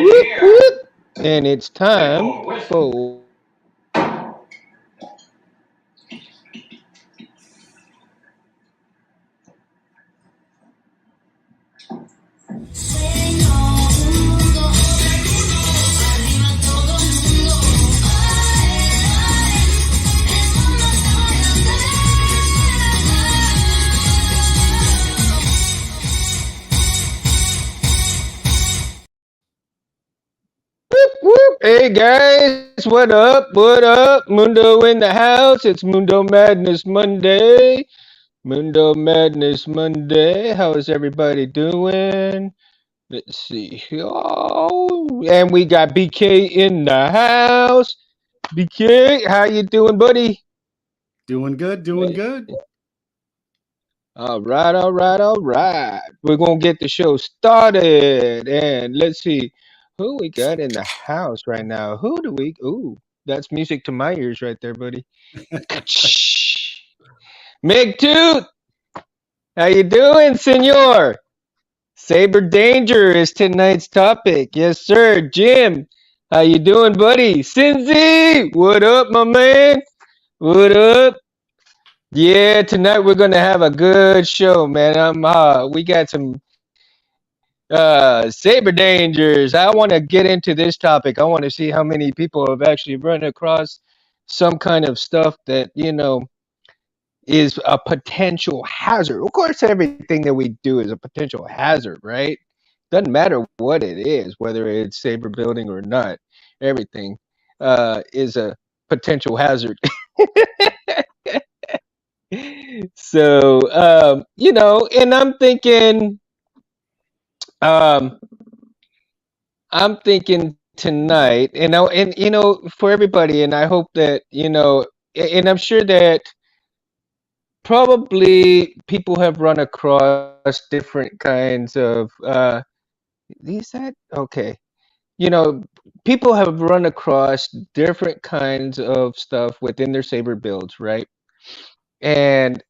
Whoop, whoop. And it's time for. Whoop, whoop. Hey guys, what up? What up? Mundo in the house. It's Mundo Madness Monday. Mundo Madness Monday. How is everybody doing? Let's see. Oh, and we got BK in the house. BK, how you doing, buddy? Doing good, doing good. All right, all right, all right. We're gonna get the show started, and let's see who we got in the house right now. Who do we? Ooh, that's music to my ears right there, buddy. Meg Toot, how you doing, Senor? Saber Danger is tonight's topic. Yes, sir. Jim, how you doing, buddy? Cinzy, what up, my man? What up? Yeah, tonight we're gonna have a good show, man. We got some saber dangers. I want to get into this topic. I want to see how many people have actually run across some kind of stuff that is a potential hazard. Of course, everything that we do is a potential hazard, right? Doesn't matter what it is, whether it's saber building or not. Everything is a potential hazard. So and um, I'm thinking tonight, for everybody, and I hope that and I'm sure that probably people have run across different kinds of is that okay? You know, people have run across different kinds of stuff within their saber builds, right? And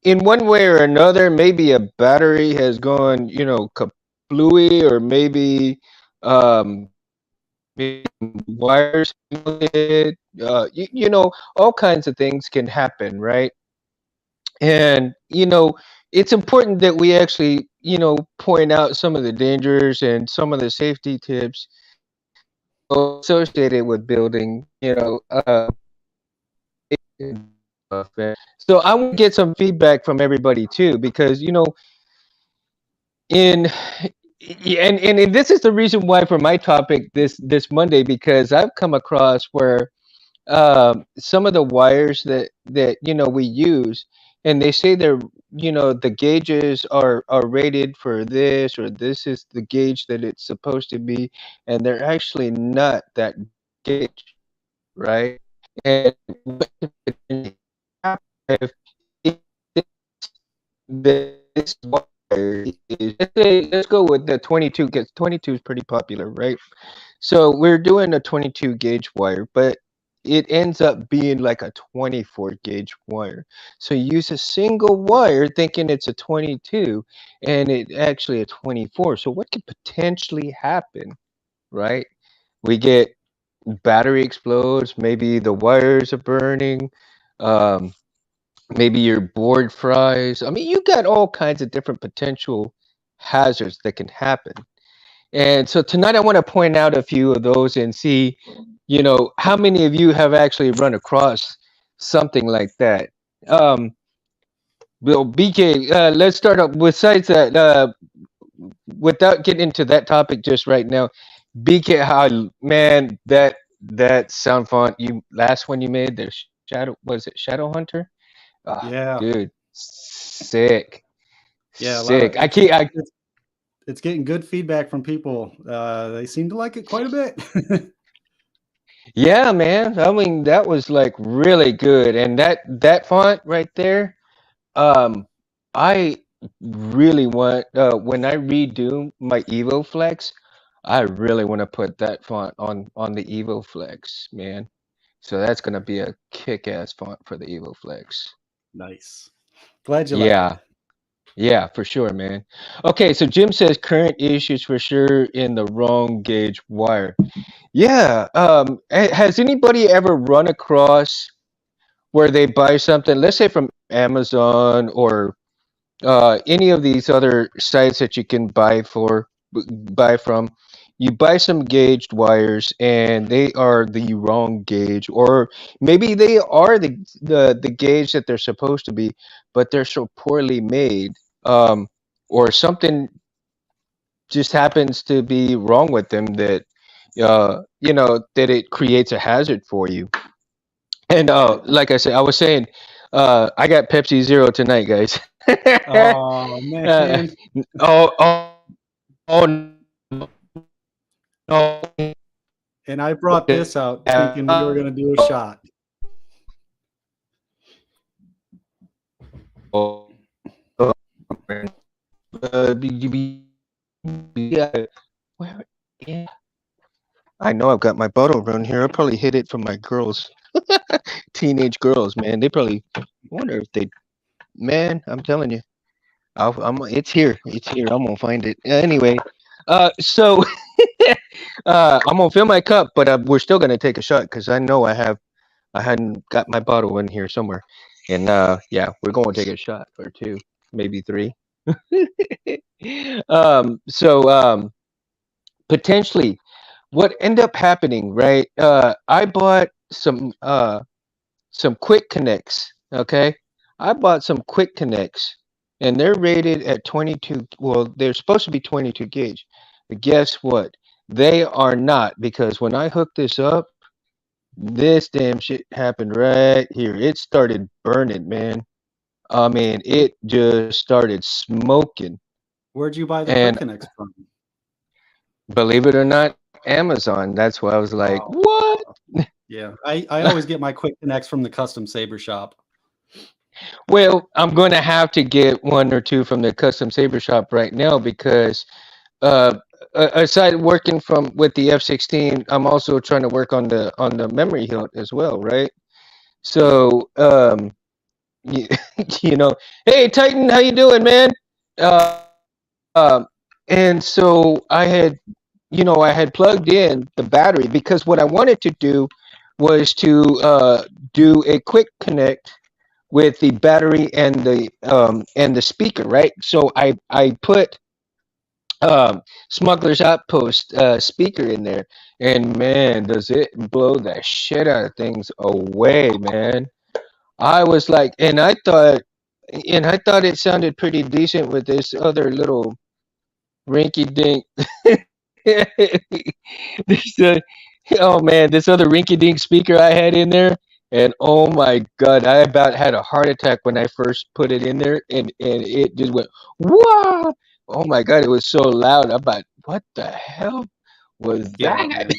in one way or another, maybe a battery has gone, kablooey, or maybe wires melted, all kinds of things can happen, right? And it's important that we actually point out some of the dangers and some of the safety tips associated with building, so I want to get some feedback from everybody too, because in and this is the reason why for my topic this Monday, because I've come across where some of the wires that we use, and they say they're the gauges are rated for this, or this is the gauge that it's supposed to be, and they're actually not that gauge, right? And what could potentially happen if this wire is, let's go with the 22, because 22 is pretty popular, right? So we're doing a 22 gauge wire, but it ends up being like a 24 gauge wire. So you use a single wire thinking it's a 22, and it actually a 24. So what could potentially happen, right? We get battery explodes, maybe the wires are burning, um, maybe your board fries. I mean, you got all kinds of different potential hazards that can happen. And so tonight I want to point out a few of those and see, how many of you have actually run across something like that. Um, Well, BK, let's start up. Besides that, without getting into that topic just right now, BK, how man that sound font you last one you made, the shadow, was it Shadow Hunter? Oh, Yeah, dude, sick, yeah. A lot of sick. I can't. it's getting good feedback from people. They seem to like it quite a bit. Yeah, man. I mean, that was like really good, and that font right there. Um, I really want when I redo my Evo Flex, I really want to put that font on the Evo Flex, man. So that's gonna be a kick-ass font for the Evo Flex. Nice. Glad you like Yeah, it. Yeah, for sure, man. Okay, so Jim says current issues for sure in the wrong gauge wire. Yeah. Has anybody ever run across where they buy something, let's say from Amazon or any of these other sites that you can buy from? You buy some gauged wires and they are the wrong gauge, or maybe they are the gauge that they're supposed to be, but they're so poorly made, um, or something just happens to be wrong with them that that it creates a hazard for you. And like I said, I was saying, I got Pepsi Zero tonight, guys. Oh uh, man, oh no, and I brought this out thinking we were gonna do a shot. where? Yeah, I know I've got my bottle around here. I probably hid it from my girls, teenage girls, man. They probably wonder if they, man. I'm telling you. It's here. It's here. I'm gonna find it anyway. So I'm gonna fill my cup, but we're still gonna take a shot because I know I hadn't got my bottle in here somewhere, and yeah, we're going to take a shot or two, maybe three. So potentially, what ended up happening, right? I bought some quick connects. Okay, I bought some quick connects, and they're rated at 22. Well, they're supposed to be 22 gauge, but guess what? They are not, because when I hooked this up, this damn shit happened right here. It started burning, man. I mean, it just started smoking. Where'd you buy the And Quick Connects from? believe it or not, Amazon. That's why I was like, Oh, what? yeah. I always get my Quick Connects from the custom Saber shop. Well, I'm going to have to get one or two from the custom saber shop right now because uh, aside working from with the F-16, I'm also trying to work on the memory hilt as well, right? So, you, you know, hey Titan, how you doing, man? And so I had plugged in the battery because what I wanted to do was to do a quick connect with the battery and the speaker, right? So I put Smuggler's Outpost speaker in there, and man, does it blow the shit out of things away, man. I was like, and I thought it sounded pretty decent with this other little rinky dink. this oh man, this other rinky dink speaker I had in there, and oh my god, I about had a heart attack when I first put it in there, and it just went wow. Oh my god, it was so loud. I'm like, what the hell was Yeah, that? man.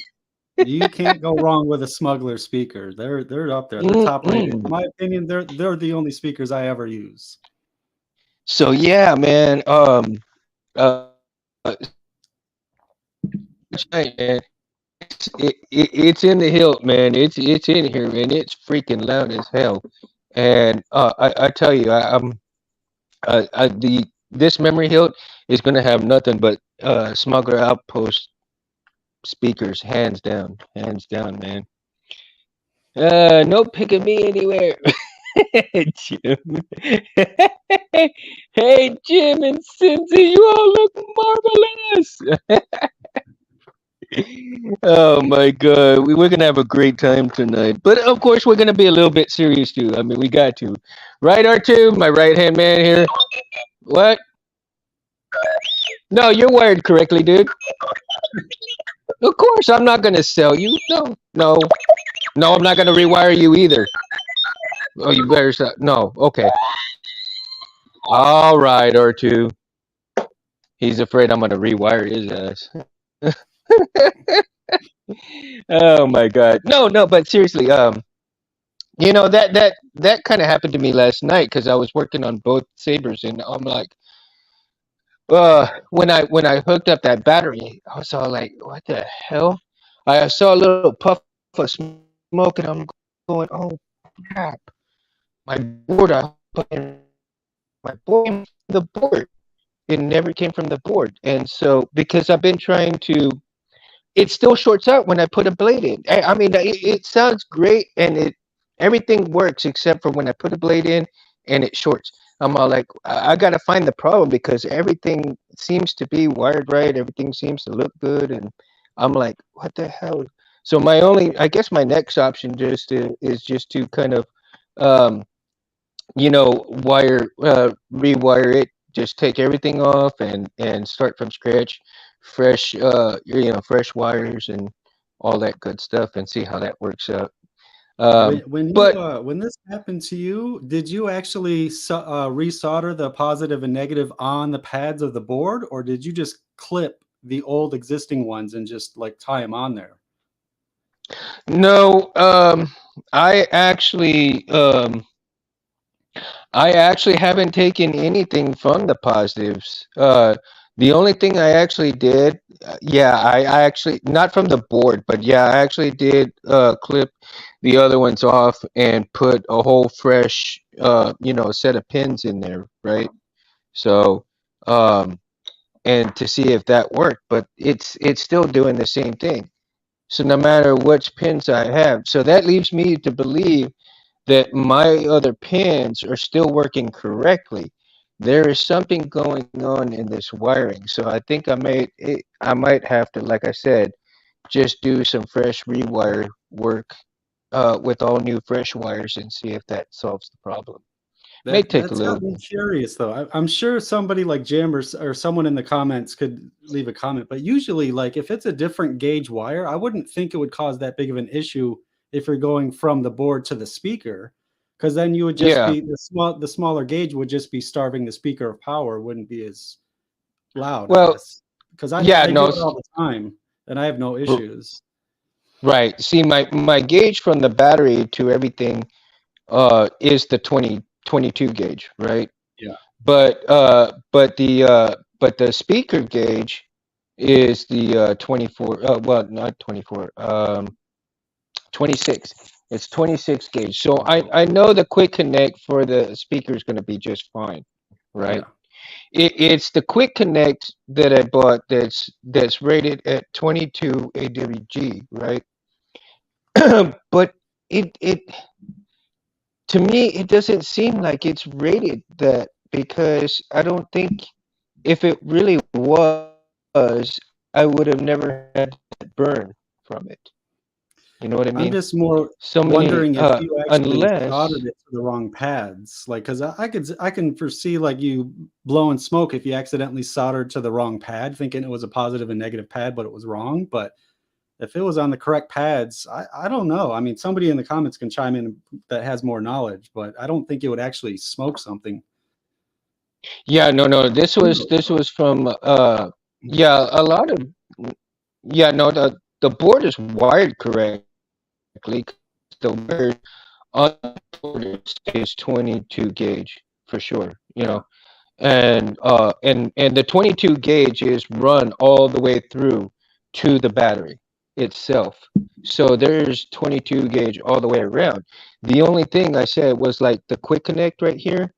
You can't go wrong with a Smuggler speaker. They're up there. They're top rated. In Mm-mm. my opinion, they're the only speakers I ever use. So yeah, man. Man, it's in the hilt, man. It's in here, and it's freaking loud as hell. And I tell you, the this memory hilt is gonna have nothing but Smuggler Outpost speakers, hands down, man. No picking me anywhere. Jim. Hey, Jim and Cindy, you all look marvelous. Oh my God, we're gonna have a great time tonight. But of course, we're gonna be a little bit serious too. I mean, we got to, right, R2, my right hand man here. What? No, you're wired correctly, dude. Of course, I'm not gonna sell you. No, no, no, I'm not gonna rewire you either. Oh, you better stop. No, okay. All right, R2. He's afraid I'm gonna rewire his ass. Oh my God. No, no, but seriously, that kind of happened to me last night because I was working on both sabers, and I'm like, when I hooked up that battery, I was all like, what the hell? I saw a little puff of smoke, and I'm going, oh crap! My board, I put in my my board came from the board. It never came from the board. And so because I've been trying to, it still shorts out when I put a blade in. I mean, it sounds great and it everything works except for when I put a blade in and it shorts. I'm all like, I gotta find the problem because everything seems to be wired right. Everything seems to look good, and I'm like, what the hell? So my only, I guess, my next option is just to kind of, um, rewire it. Just take everything off and start from scratch, fresh, fresh wires and all that good stuff, and see how that works out. But When this happened to you, did you actually resolder the positive and negative on the pads of the board, or did you just clip the old existing ones and just like tie them on there? no, I actually, I actually haven't taken anything from the positives. The only thing I actually did, yeah, I actually, not from the board, but yeah, I actually did clip the other ones off and put a whole fresh, set of pins in there, right? So, um, and to see if that worked, but it's still doing the same thing. So no matter which pins I have, so that leaves me to believe that my other pins are still working correctly. There is something going on in this wiring, so I think I might have to, like I said, just do some fresh rewire work with all new fresh wires and see if that solves the problem. May take a That's got little. me curious, though. I'm sure somebody like Jim or someone in the comments could leave a comment. But usually, like if it's a different gauge wire, I wouldn't think it would cause that big of an issue if you're going from the board to the speaker, because then you would just Yeah. be the smaller gauge would just be starving the speaker of power, wouldn't be as loud, I Well, guess. Because I yeah, I do no, it all the time and I have no issues. right. See, my gauge from the battery to everything is the 2022 gauge, right? Yeah, But the speaker gauge is the 24, well, not 24, 26. It's 26 gauge. So I know the quick connect for the speaker is going to be just fine, right? yeah. It's the quick connect that I bought that's rated at 22 AWG, right? But it to me it doesn't seem like it's rated that because I don't think if it really was, I would have never had that burn from it. You know what I mean? I'm just So more many, wondering if you actually unless, soldered it to the wrong pads, like, because I can foresee like you blowing smoke if you accidentally soldered to the wrong pad, thinking it was a positive and negative pad, but it was wrong. But if it was on the correct pads, I don't know. I mean, somebody in the comments can chime in that has more knowledge, but I don't think it would actually smoke something. yeah, no, Who this knows? was from, yeah, a lot of, yeah, no, the board is wired correctly because the wire on the board is 22 gauge for sure, Yeah, and the 22 gauge is run all the way through to the battery itself. So there's 22 gauge all the way around. The only thing I said was like the quick connect right here.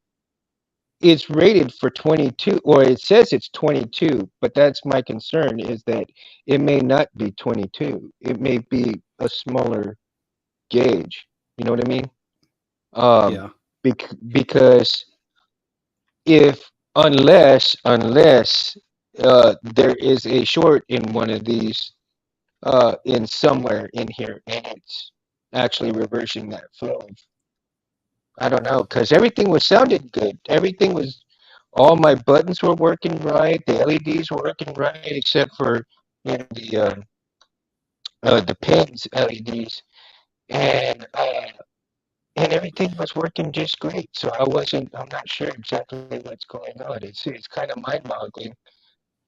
It's rated for 22, or it says it's 22, but that's my concern is that it may not be 22. It may be a smaller gauge. You know what I mean? Um, yeah. because if unless there is a short in one of these in somewhere in here and it's actually reversing that flow. I don't know because everything was sounded good. Everything was all my buttons were working right. The LEDs were working right except for the pins LEDs and everything was working just great. So I'm not sure exactly what's going on. It's kind of mind boggling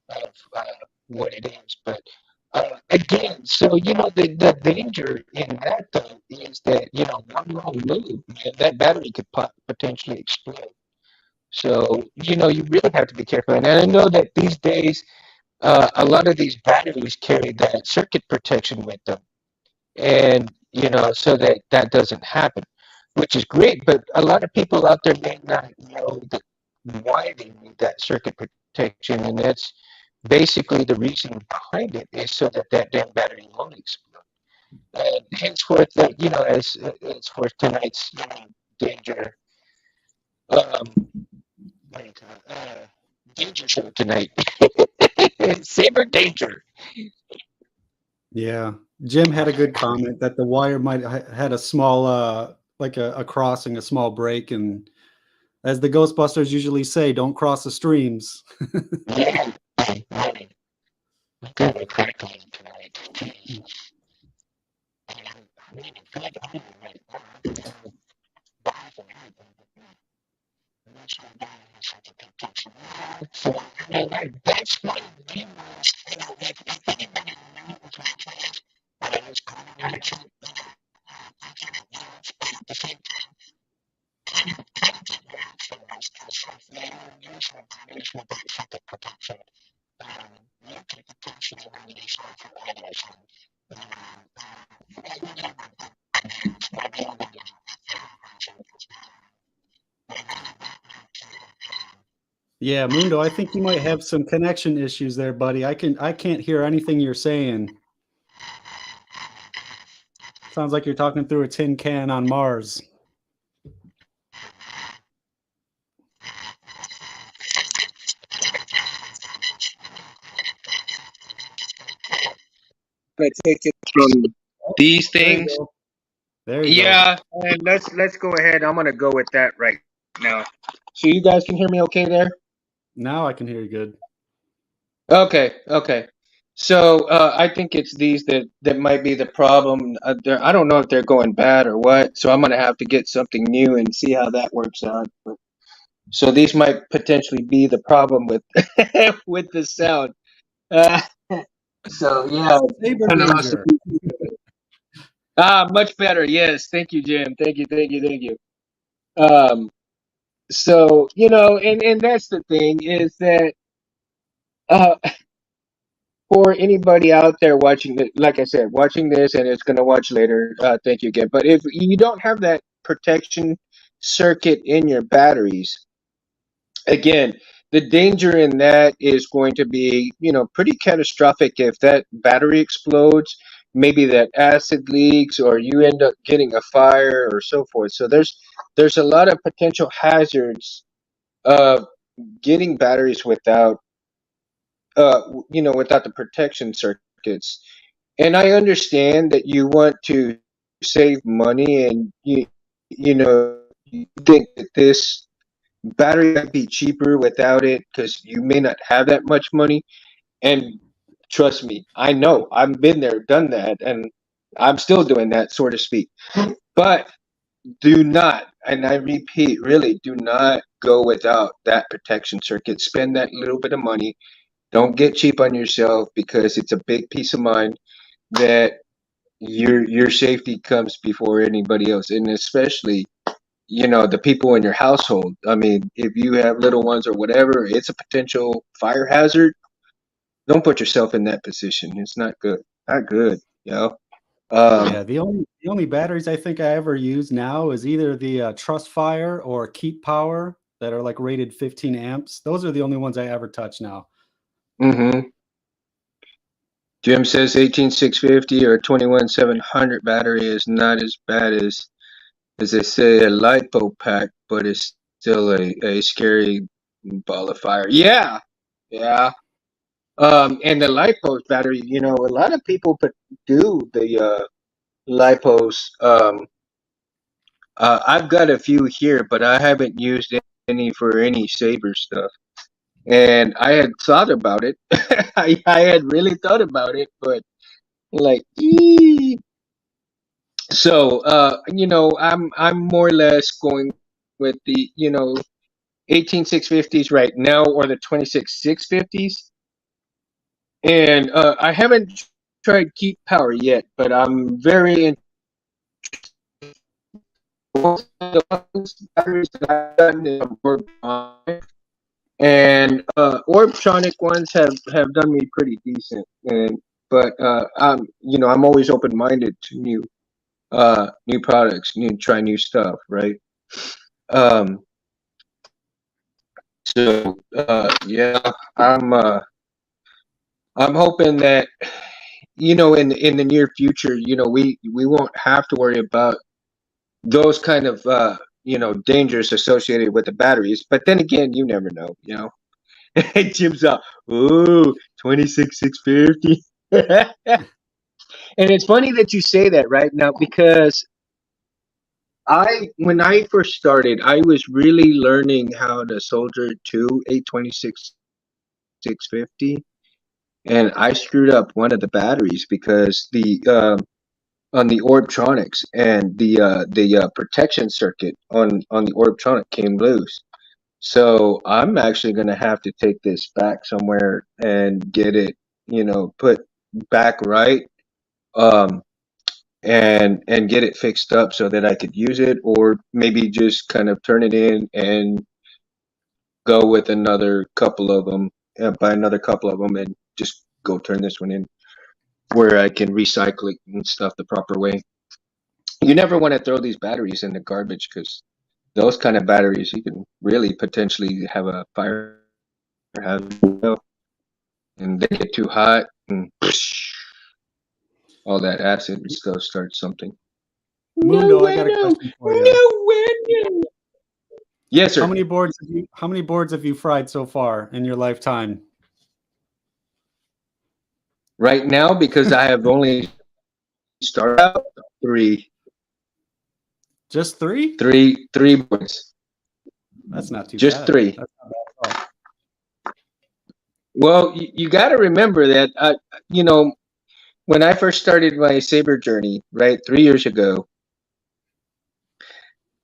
of what it is. But again, so the danger in that though is that one wrong move, man, that battery could potentially explode. So you really have to be careful. And I know that these days a lot of these batteries carry that circuit protection with them, and so that doesn't happen, which is great. But a lot of people out there may not know that. why they need that circuit protection, and that's basically the reason behind it is so that that damn battery won't explode. Henceforth, as for tonight's danger, um, what do you call it? Danger show tonight. Saber danger. Yeah. Jim had a good comment that the wire might had a small like a crossing, a small break, and as the Ghostbusters usually say, don't cross the streams. Yeah, right. We got a crack on tonight. So, that's why we Yeah, Mundo, I think you might have some connection issues there, buddy. I can't hear anything you're saying. Sounds like you're talking through a tin can on Mars. gonna take it from these There you things. go. There you go. Yeah, and let's go ahead. I'm gonna go with that right now. So you guys can hear me okay there? Now I can hear you good. Okay, okay. So I think it's these that might be the problem. I don't know if they're going bad or what. So I'm gonna have to get something new and see how that works out. So these might potentially be the problem with with the sound. Uh, so yeah, Saber kind of lost a danger. few people. Much better. Yes, thank you, Jim. Thank you, thank you, thank you. Um, so and that's the thing is that uh, for anybody out there watching it, like I said, watching this and it's gonna watch later. Thank you again. But if you don't have that protection circuit in your batteries, again, the danger in that is going to be, pretty catastrophic if that battery explodes, maybe that acid leaks, or you end up getting a fire or so forth. So there's a lot of potential hazards of getting batteries without the protection circuits. And I understand that you want to save money and you think that this battery might be cheaper without it because you may not have that much money. And trust me, I know I've been there, done that, and I'm still doing that, so to speak. But do not, and I repeat, really do not go without that protection circuit. Spend that little bit of money. Don't get cheap on yourself because it's a big peace of mind that your safety comes before anybody else, and especially the people in your household. I mean, if you have little ones or whatever, it's a potential fire hazard. Don't put yourself in that position. It's not good. Not good. You know. Um, Yeah, the only batteries I think I ever use now is either the Trust Fire or Keep Power that are like rated 15 amps. Those are the only ones I ever touch now. hmm Jim says 18650 or 21700 battery is not as bad as they say a lipo pack, but it's still a scary ball of fire. Yeah, yeah. And the lipos battery, a lot of people do the lipos. I've got a few here, but I haven't used any for any Saber stuff. And I had thought about it. I had really thought about it, but like, so I'm more or less going with the 18650s right now or the 26650s. And I haven't tried Keep Power yet, but I'm very the batteries that I've gotten is and Orbtronic ones have done me pretty decent. And but I'm always open minded to new products, try new stuff, right? Um, So yeah, I'm hoping that in the near future, we won't have to worry about those kind of dangers associated with the batteries. But then again, you never know. Jim's up. Ooh, 26,650. And it's funny that you say that right now because when I first started, I was really learning how to solder to a 26,650, and I screwed up one of the batteries because the on the Orbtronics, and the protection circuit on the Orbtronic came loose. So I'm actually going to have to take this back somewhere and get it, put back right, um, and get it fixed up so that I could use it, or maybe just kind of turn it in and go with another couple of them, buy another couple of them, and just go turn this one in where I can recycle it and stuff the proper way. You never want to throw these batteries in the garbage because those kind of batteries, you can really potentially have a fire hazard, and they get too hot and all that acid and stuff starts something. No Mundo, I way, got a no, question for you. no way, no. Yes, sir. How many boards have you fried so far in your lifetime? Right now, because I have only started out three, Just three? three boards, That's not too just bad. three. That's not bad at all. Well, you got to remember that, you know, when I first started my Saber journey, right, 3 years ago,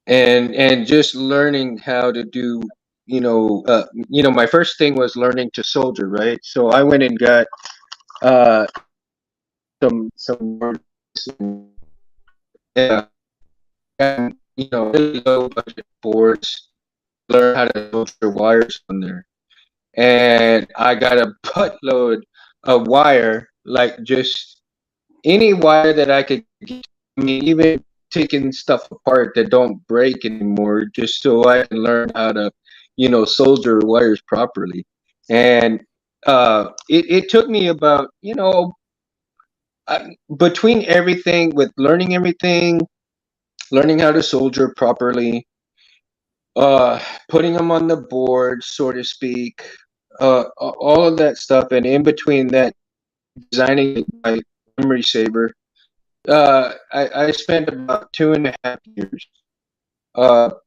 and just learning how to do, my first thing was learning to solder, right? So I went and got uh, some boards, and, uh, really low budget boards, learn how to solder wires on there, and I got a buttload of wire, like just any wire that I could get. I mean, even taking stuff apart that don't break anymore, just so I can learn how to, solder wires properly. And it took me about, between everything, with learning everything, learning how to solder properly, uh, putting them on the board, so to speak, all of that stuff, and in between that, designing my memory saver. I spent about 2.5 years,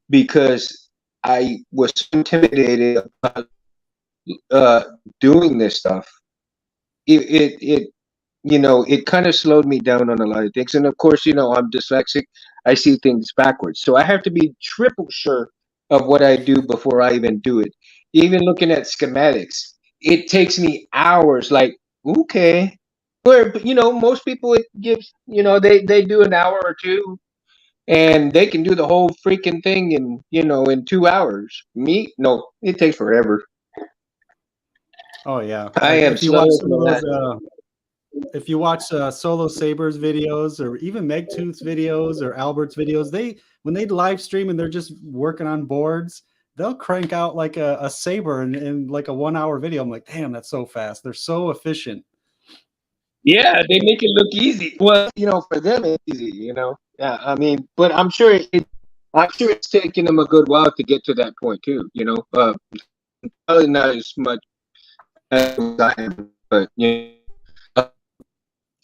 because I was so intimidated about uh, doing this stuff. It it kind of slowed me down on a lot of things. And of course, I'm dyslexic. I see things backwards. So I have to be triple sure of what I do before I even do it. Even looking at schematics, it takes me hours. Like, okay. Where, most people, it gives, they do an hour or two, and they can do the whole freaking thing in 2 hours. Me, no, it takes forever. Oh yeah. I Like am if you slow watch as some of those that. if you watch Solo Sabers videos or even Megtooth's videos or Albert's videos, they when they live stream and they're just working on boards, they'll crank out like a Saber in like a 1 hour video. I'm like, damn, that's so fast. They're so efficient. Yeah, they make it look easy. Well, for them it's easy. Yeah, I mean, but I'm sure it's taken them a good while to get to that point too. Probably not as much as I am, but uh,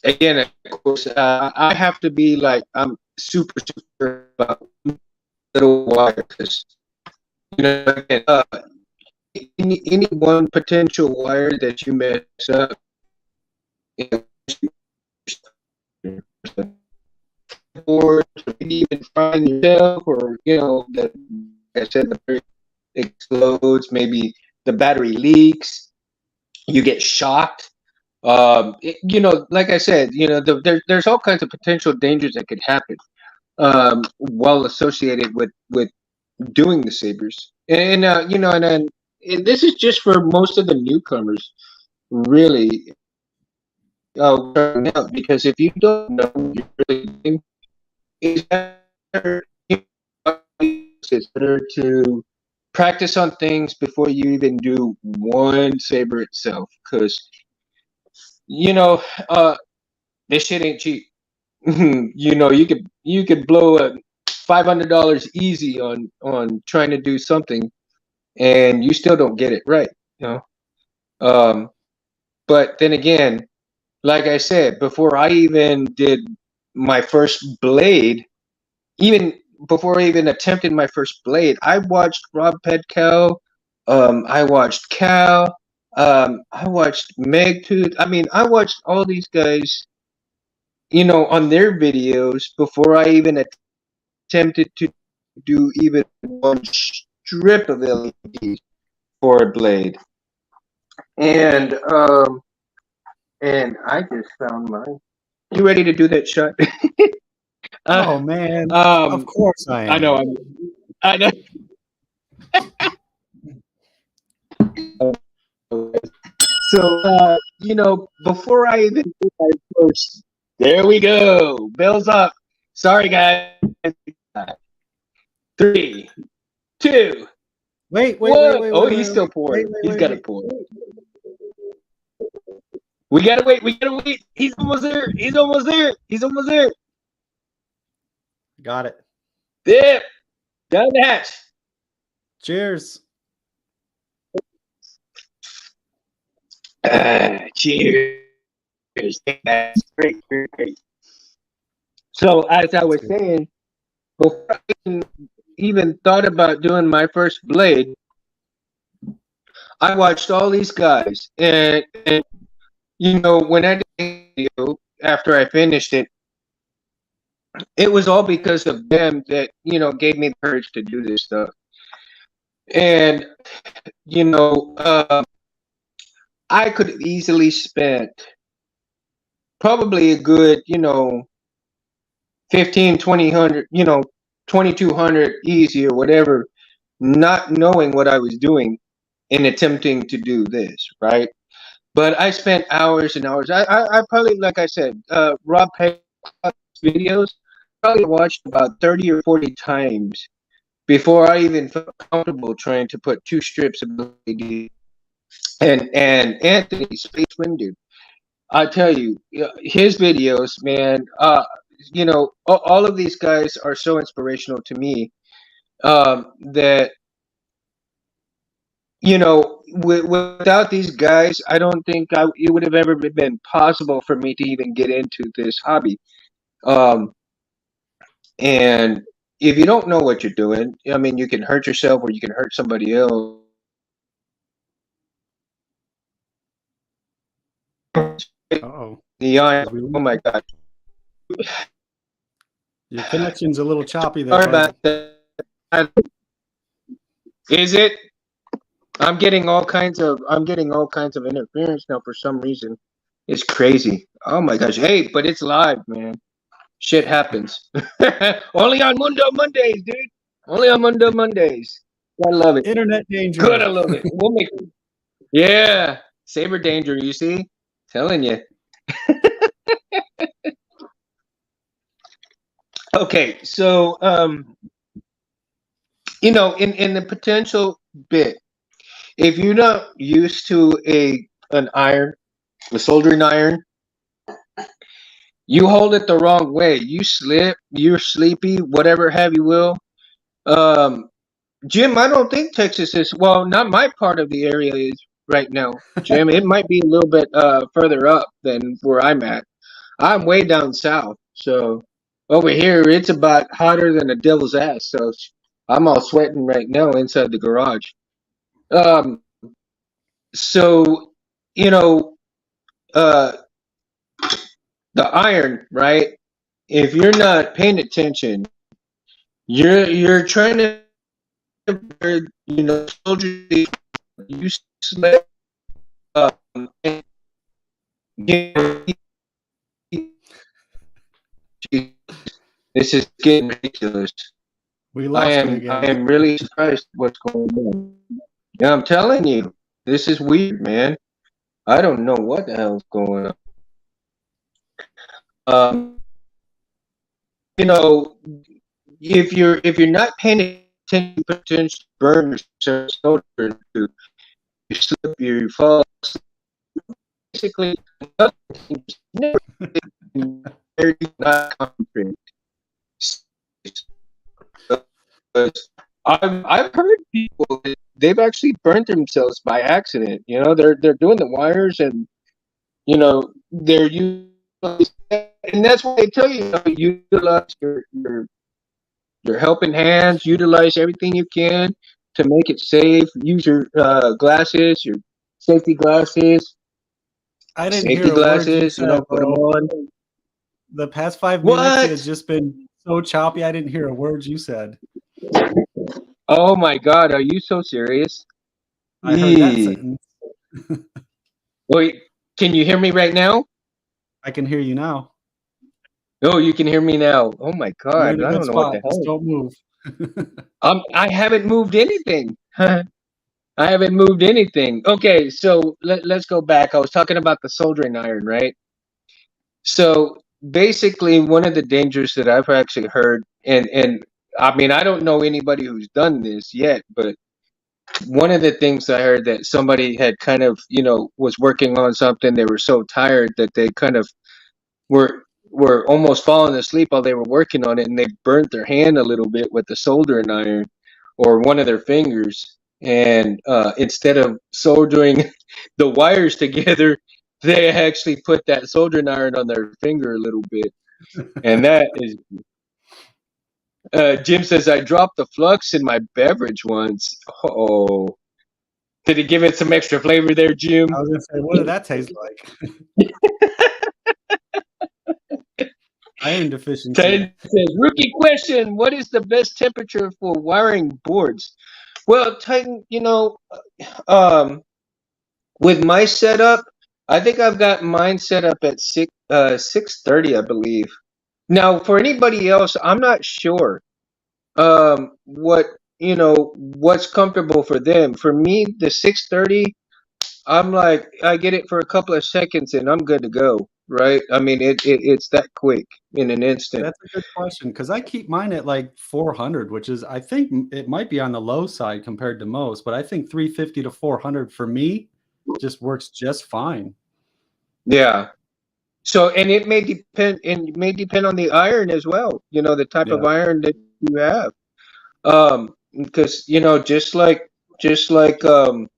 again, of course, I have to be like, I'm super super about little wire, because again, any one potential wire that you mess up, you know, or maybe even frying yourself, or that, like I said, the battery explodes, maybe the battery leaks, you get shocked. Like I said, there's all kinds of potential dangers that could happen, while associated with doing the sabers. And and this is just for most of the newcomers, really, starting out, because if you don't know what you're really doing, it's better, it's better to practice on things before you even do one saber itself, because you know this shit ain't cheap. You could blow a $500 easy on trying to do something, and you still don't get it right. You know, um, but then again, like I said, before I even did my first blade, even before I even attempted my first blade, I watched Rob Petkow. I watched Cal. I watched Megtooth. I mean, I watched all these guys, on their videos before I even attempted to do even one strip of LED for a blade. And I just found mine. You ready to do that shot? Oh uh, man, of um, course I I know. am. I know. So, before I even do my first, there we go. Bells up. Sorry, guys. 3, 2, Wait, wait, wait, 1. wait, Oh, wait, he's wait, still wait, pouring. wait, wait, He's wait, got to wait. pour. We gotta wait. We gotta wait. He's almost there. He's almost there. He's almost there. Got it. There. Down the hatch. Cheers. Cheers. That's great. Great. So, as I That's was good. saying, before I even thought about doing my first blade, I watched all these guys, and when I did the video after I finished it, it was all because of them that gave me the courage to do this stuff. And you know, uh, I could have easily spent probably a good 15, 20, 2200 easy or whatever, not knowing what I was doing in attempting to do this, right? But I spent hours and hours. I probably, like I said, Rob Peck's videos, probably watched about 30 or 40 times before I even felt comfortable trying to put two strips of LED. And Anthony Space Windu, I tell you, his videos, man. All of these guys are so inspirational to me. That without these guys, I don't think it would have ever been possible for me to even get into this hobby. Um, and if you don't know what you're doing, I mean, you can hurt yourself or you can hurt somebody else. Uh-oh. The iron. Did we Oh lose my you? God. Your connection's a little choppy there, Sorry bud. about that. Is it? I'm getting all kinds of interference now for some reason. It's crazy. Oh my gosh. Hey, but it's live, man. Shit happens. Only on Mundo Mondays, dude. Only on Mundo Mondays. I love it. Internet Good, danger. I love it. We'll make it. Yeah. Saber danger, you see? Telling you. Okay, so in the potential bit, if you're not used to an iron, a soldering iron, you hold it the wrong way. You slip, you're sleepy, whatever have you will. Um, Jim, I don't think Texas is, well, not my part of the area is right now, Jim. It might be a little bit further up than where I'm at. I'm way down south, so over here it's about hotter than a devil's ass. So I'm all sweating right now inside the garage. Um, so you know, uh, the iron, right? If you're not paying attention, you're trying to, soldier, you slip, and get, this is getting ridiculous. We I lost you am I again. am really surprised what's going on. Yeah, I'm telling you, this is weird, man. I don't know what the hell's going on. Um, you know, if you're not paying potentially burn yourself shoulder to you slip, you fall asleep. Basically, another thing is never very not concentrate. I've heard people that they've actually burnt themselves by accident. You know, they're doing the wires and you know they're using, and that's why they tell you, you know, utilize your helping hands, utilize everything you can to make it safe. Use your glasses, your safety glasses, I didn't hear safety a word you glasses. You said, know, put them bro. on. The past 5 minutes What? has just been so choppy. I didn't hear a word you said. Oh my God, are you so serious? I heard that Eee. sentence. Wait, can you hear me right now? I can hear you now. Oh, you can hear me now. Oh my You're in God, a I good don't know what spot. the Just hell. don't move. I haven't moved anything. I haven't moved anything. Okay, so let's go back. I was talking about the soldering iron, right? So basically, one of the dangers that I've actually heard, and I mean, I don't know anybody who's done this yet, but one of the things I heard that somebody had kind of, you know, was working on something. They were so tired that they kind of were were almost falling asleep while they were working on it, and they burnt their hand a little bit with the soldering iron or one of their fingers. And instead of soldering the wires together, they actually put that soldering iron on their finger a little bit. And that is, Jim says, I dropped the flux in my beverage once. Oh, did it give it some extra flavor there, I Jim? was gonna say, what did that taste like? Iron deficiency. Ted says, rookie question: what is the best temperature for wiring boards? Well, Titan, you know, um, with my setup, I think I've got mine set up at 630, I believe. Now, for anybody else, I'm not sure. What what's comfortable for them. For me, the 630, I'm like, I get it for a couple of seconds and I'm good to go. Right? I mean, it's that quick in an instant. That's a good question because I keep mine at like 400, which is I think it might be on the low side compared to most, but I think 350 to 400 for me just works just fine. Yeah. So, and it may depend on the iron as well. You know, the type Yeah. of iron that you have. Because you know, just like um,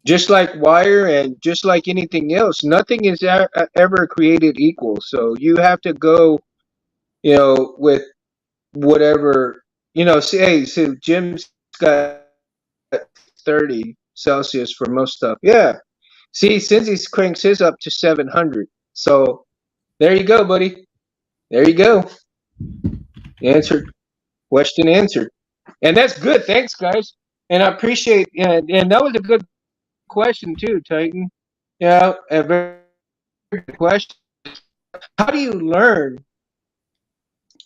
just like wire and just like anything else, nothing is ever created equal. So you have to go, you know, with whatever you know. See, hey, so Jim's got 30 Celsius for most stuff. Yeah. See, since he cranks his up to 700, so there you go, buddy. There you go. Answered. Question answered. And that's good. Thanks, guys. And I appreciate. And that was a good question too, Titan. Yeah, a very good question. How do you learn?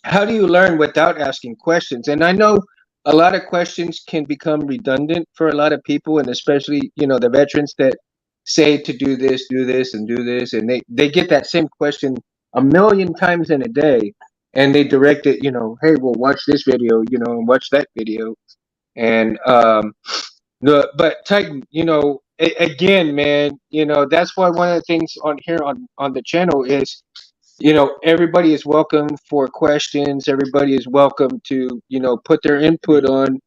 How do you learn without asking questions? And I know a lot of questions can become redundant for a lot of people, and especially you know the veterans that say to do this, and do this, and they get that same question a million times in a day, and they direct it. You know, hey, well, watch this video, you know, and watch that video, and but Titan, you know, again, man, you know, that's why one of the things on here on the channel is, you know, everybody is welcome for questions. Everybody is welcome to, you know, put their input on,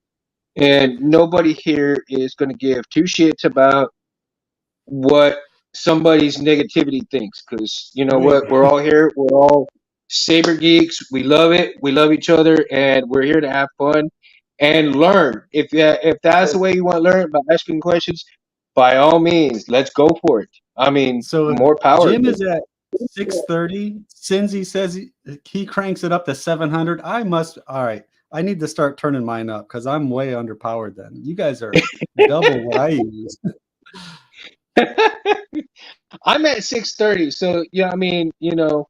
and nobody here is going to give two shits about what somebody's negativity thinks, because you know Sweet. what, we're all here, we're all Saber geeks, we love it, we love each other, and we're here to have fun and learn. If that's the So, way you want to learn, by asking questions, by all means, let's go for it. I mean, so if more power. Jim is at 630, Sinzi says he cranks it up to 700. I must, all right. I need to start turning mine up because I'm way underpowered then. You guys are double what I use. I'm at 630, so yeah, I mean, you know,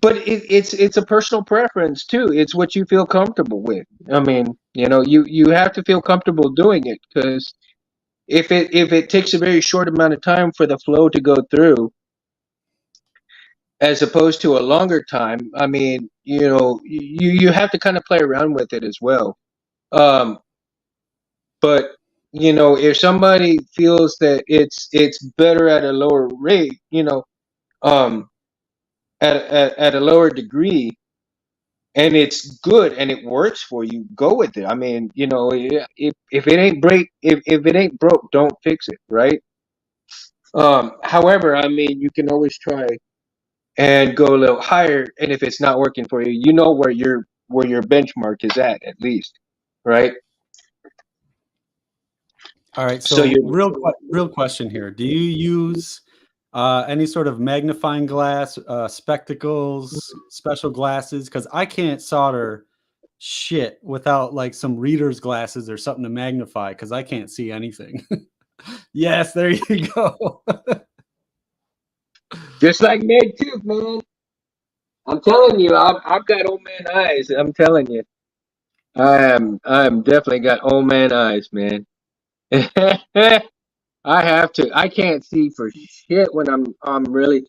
but it's a personal preference too. It's what you feel comfortable with. I mean, you know, you have to feel comfortable doing it, because if it takes a very short amount of time for the flow to go through, as opposed to a longer time. I mean, you have to kind of play around with it as well. Um, but if somebody feels that it's better at a lower rate, um, at a lower degree, and it's good and it works for you, go with it. I mean, if it ain't break, if it ain't broke, don't fix it, right? However, I mean, you can always try and go a little higher, and if it's not working for you, you know where your benchmark is at least, right? All right. So So you real question here. Do you use any sort of magnifying glass, spectacles, special glasses? Because I can't solder shit without like some reader's glasses or something to magnify because I can't see anything. Yes, there you go. just like Meg too, man. I'm telling you, I've got old man eyes. I'm telling you, I'm definitely got old man eyes, man. I have to. I can't see for shit when I'm really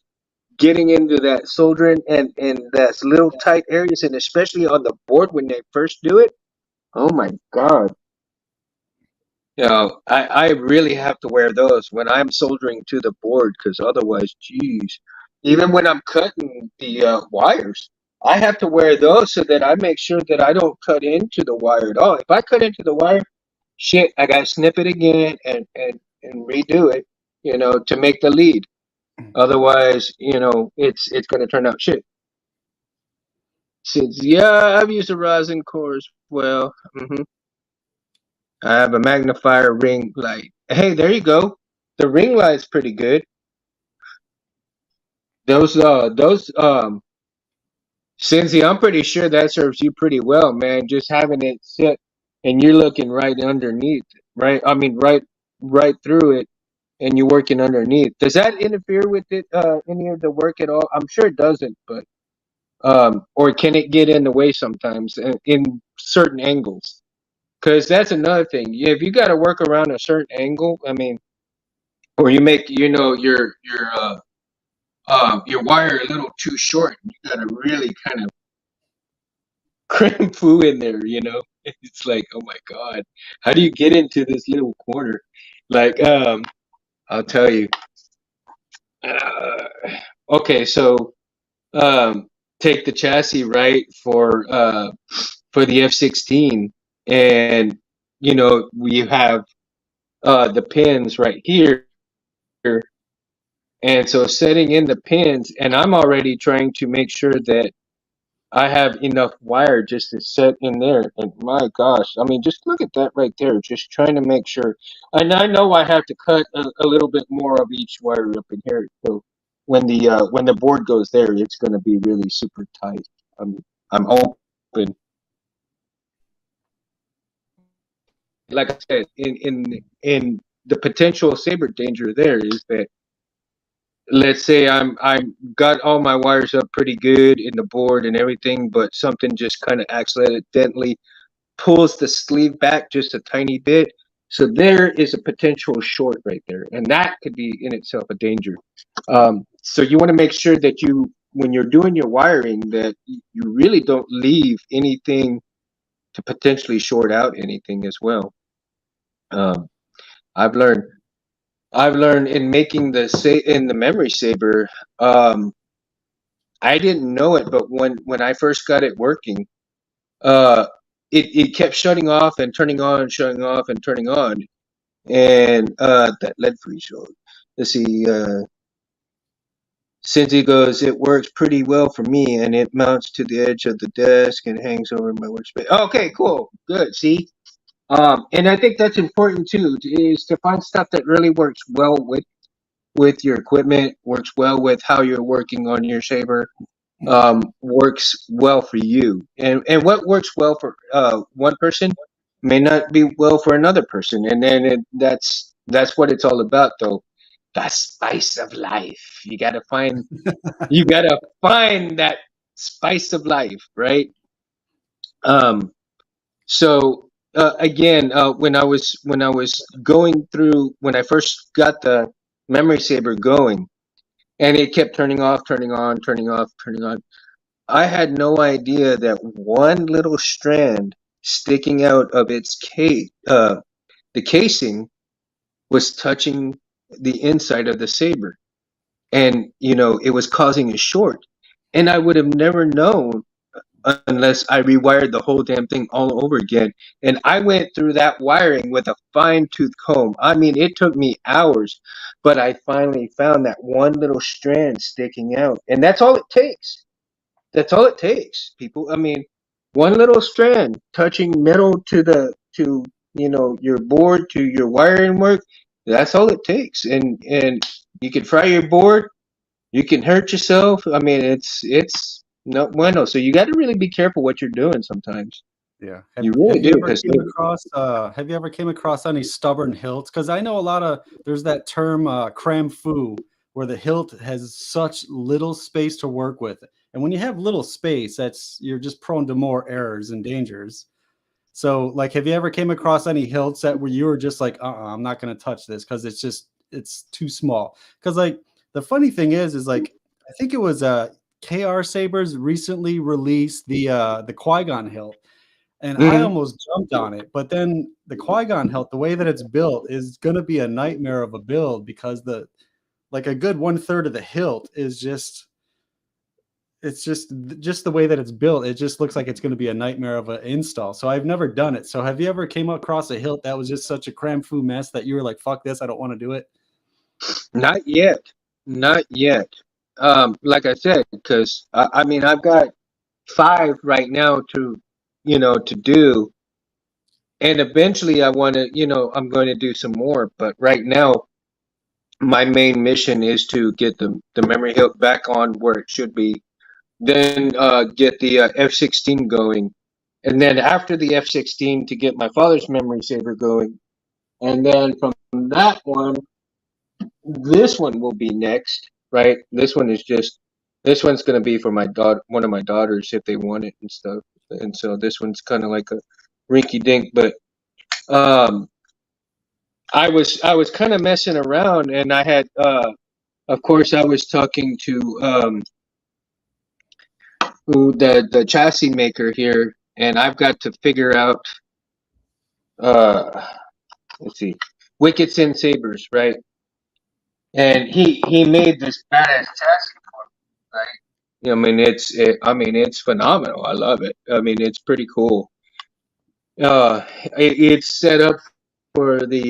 getting into that soldering and that's little tight areas, and especially on the board when they first do it. Oh my God. I really have to wear those when I'm soldering to the board because otherwise, geez, even when I'm cutting the wires, I have to wear those so that I make sure that I don't cut into the wire at all. If I cut into the wire, shit, I gotta snip it again and redo it, to make the lead. Otherwise, it's gonna turn out shit. Since yeah, I've used a rosin core as well. I have a magnifier ring light. Hey, there you go. The ring light's pretty good. Those Cincy, I'm pretty sure that serves you pretty well, man. Just having it sit and you're looking right underneath, right? I mean, right through it, and you're working underneath. Does that interfere with it, any of the work at all? I'm sure it doesn't, but or can it get in the way sometimes in certain angles? Because that's another thing. Yeah, if you got to work around a certain angle, I mean, or you make your wire a little too short, you got to really kind of cram foo in there. It's like, oh my God, how do you get into this little corner? Like, I'll tell you. Uh, okay, so um, take the chassis right for the F-16, and we have the pins right here. And so setting in the pins, and I'm already trying to make sure that I have enough wire just to set in there. And my gosh, I mean, just look at that right there. Just trying to make sure. And I know I have to cut a little bit more of each wire up in here. So when the board goes there, it's going to be really super tight. I'm hoping. Like I said, in the potential Saber danger there is that, let's say I'm got all my wires up pretty good in the board and everything, but something just kind of accidentally pulls the sleeve back just a tiny bit. So there is a potential short right there, and that could be in itself a danger. So you want to make sure that when you're doing your wiring, that you really don't leave anything to potentially short out anything as well. Um, I've learned I've learned in making in the memory saber. I didn't know it, but when I first got it working, uh, it kept shutting off and turning on, shutting off and turning on, and that lead free showed. Let's see. Since he goes, it works pretty well for me, and it mounts to the edge of the desk and hangs over my workspace. Okay, cool, good. See, and I think that's important too, is to find stuff that really works well with your equipment, works well with how you're working on your saber, works well for you. And what works well for one person may not be well for another person. And then that's what it's all about, though. The spice of life. You gotta find that spice of life, right? Um, so again, when I was going through when I first got the memory saber going. and it kept turning off, turning on, turning off, turning on. I had no idea that one little strand sticking out of the casing was touching the inside of the Saber. And, it was causing a short. And I would have never known unless I rewired the whole damn thing all over again. And I went through that wiring with a fine tooth comb. I mean, it took me hours, but I finally found that one little strand sticking out. And that's all it takes. That's all it takes, people. I mean, one little strand touching metal to your board to your wiring work. That's all it takes, and you can fry your board. You can hurt yourself. I mean, it's no bueno. So you got to really be careful what you're doing sometimes. Yeah. You Have really you do, ever because came across any stubborn hilts? Because I know a lot of there's that term cram foo, where the hilt has such little space to work with. And when you have little space, that's you're just prone to more errors and dangers. So, like, have you ever came across any hilts that where you were just like, I'm not going to touch this because it's too small. Because like the funny thing is like I think it was KR Sabers recently released the Qui-Gon hilt, and I hmm almost jumped on it. But then the Qui-Gon hilt, the way that it's built, is going to be a nightmare of a build because the like a good 1/3 of the hilt is just the way that it's built. It just looks like it's going to be a nightmare of an install. So I've never done it. So have you ever came across a hilt that was just such a cram foo mess that you were like, "Fuck this, I don't want to do it"? Not yet, not yet. Like I said, because I mean, I've got five right now to do, and eventually I want to, I'm going to do some more. But right now, my main mission is to get the memory hilt back on where it should be. Then get the F-16 going, and then after the F-16 to get my father's memory saver going, and then from that one, this one will be next, right? This one's gonna be for my daughter, one of my daughters if they want it and stuff, and so this one's kind of like a rinky dink, but um. I was kind of messing around, and I had, of course, I was talking to the chassis maker here, and I've got to figure out, uh, let's see, Wicked Sin Sabers, right? And he made this badass chassis for me, right? I mean it's phenomenal. I love it. I mean it's pretty cool. It's set up for the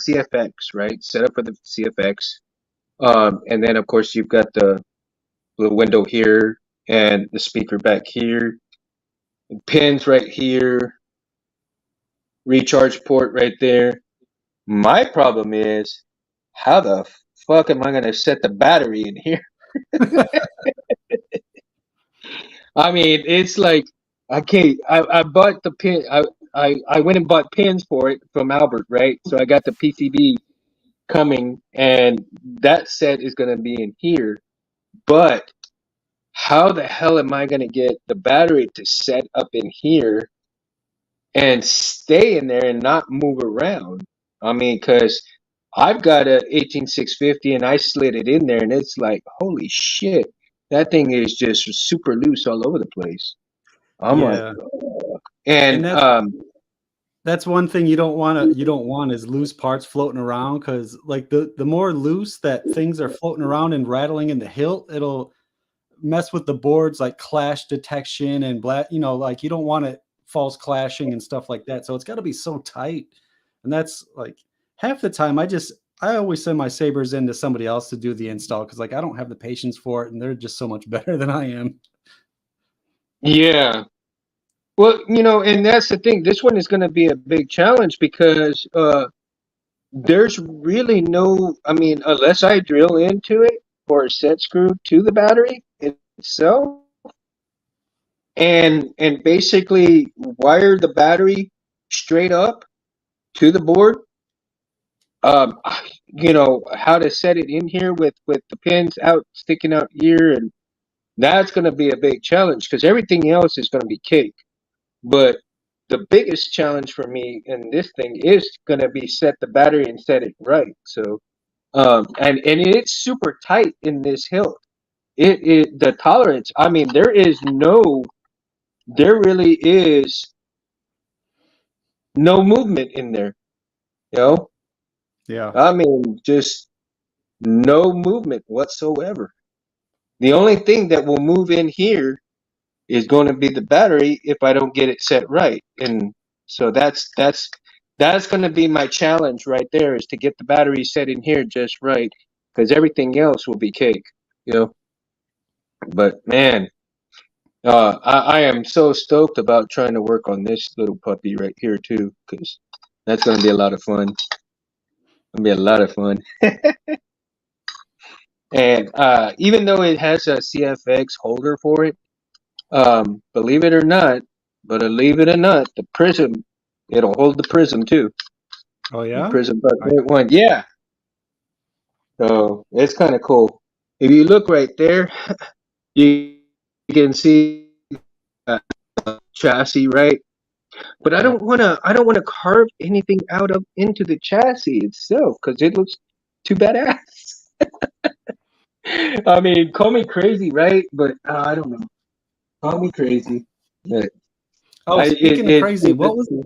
CFX, right? Set up for the CFX. And then of course you've got the window here and the speaker back here, pins right here, recharge port right there. My problem is, how the fuck am I gonna set the battery in here? I mean, it's like I can't. I bought the pin. I went and bought pins for it from Albert, right? So I got the PCB coming, and that set is gonna be in here. But how the hell am I gonna get the battery to set up in here and stay in there and not move around? I mean, because I've got a 18650 and I slid it in there, and it's like, holy shit, that thing is just super loose all over the place. I'm like, Yeah, and and that's one thing you don't want is loose parts floating around because like the more loose that things are floating around and rattling in the hilt, it'll mess with the boards like clash detection and like you don't want it false clashing and stuff like that. So it's got to be so tight. And that's like half the time I always send my sabers in to somebody else to do the install because like I don't have the patience for it and they're just so much better than I am. yeah. Well, and that's the thing. This one is going to be a big challenge because there's really no, I mean, unless I drill into it or set screw to the battery itself and basically wire the battery straight up to the board. Um, how to set it in here with the pins out sticking out here, and that's going to be a big challenge because everything else is going to be cake. But the biggest challenge for me in this thing is going to be set the battery and set it right. So And it's super tight in this hill. It the tolerance. I mean, there really is no movement in there. You know, Yeah. I mean, just no movement whatsoever. The only thing that will move in here is going to be the battery if I don't get it set right. And so that's going to be my challenge right there is to get the battery set in here just right because everything else will be cake, you know. But man, I am so stoked about trying to work on this little puppy right here too because that's going to be a lot of fun. Gonna be a lot of fun. And even though it has a CFX holder for it, believe it or not, but believe it or not, the prism, it'll hold the prism too. Oh The yeah. prism I, 1. Yeah. So it's kind of cool. If you look right there, you can see chassis, right? But yeah. I don't wanna carve anything out of into the chassis itself because it looks too badass. I mean, call me crazy, right? But I don't know. Call me crazy. But Oh, speaking of crazy, it looks cool.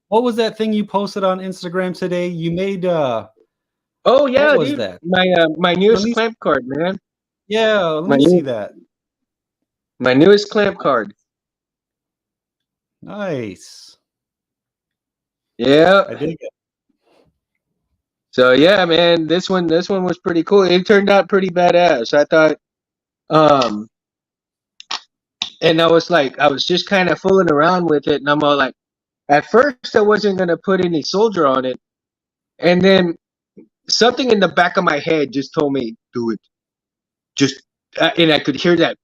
what was that thing you posted on Instagram today? You made Oh what yeah, was dude. that? My Let newest me clamp card, man. yeah, let My me see new that. my newest clamp card. Nice. Yeah. I dig it. So yeah, man, this one was pretty cool. It turned out pretty badass. I thought um and I was just kind of fooling around with it and I'm all like at first I wasn't going to put any soldier on it. And then something in the back of my head just told me do it. Just and I could hear that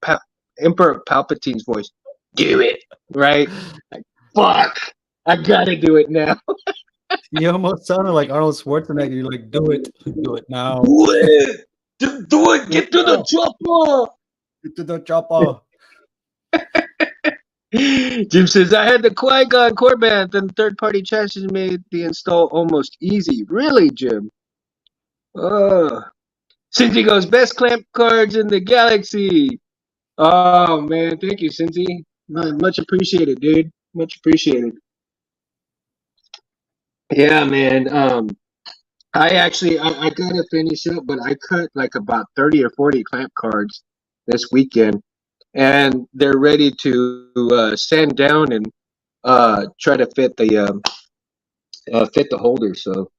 Emperor Palpatine's voice. Do it. Right? Like fuck. I got to do it now. You almost sounded like Arnold Schwarzenegger. You're like, do it, do it now. Do it. Do it. Do it Get to the now. chopper. Get to the chopper. Jim says, I had the Qui-Gon core band, and third-party chassis made the install almost easy. Really, Jim? Oh. Cincy goes, best clamp cards in the galaxy. Oh, man. Thank you, Cincy. Much appreciated, dude. Much appreciated. Yeah, man. I gotta finish up, but I cut like about 30 or 40 clamp cards this weekend, and they're ready to sand down and try to fit the holder. So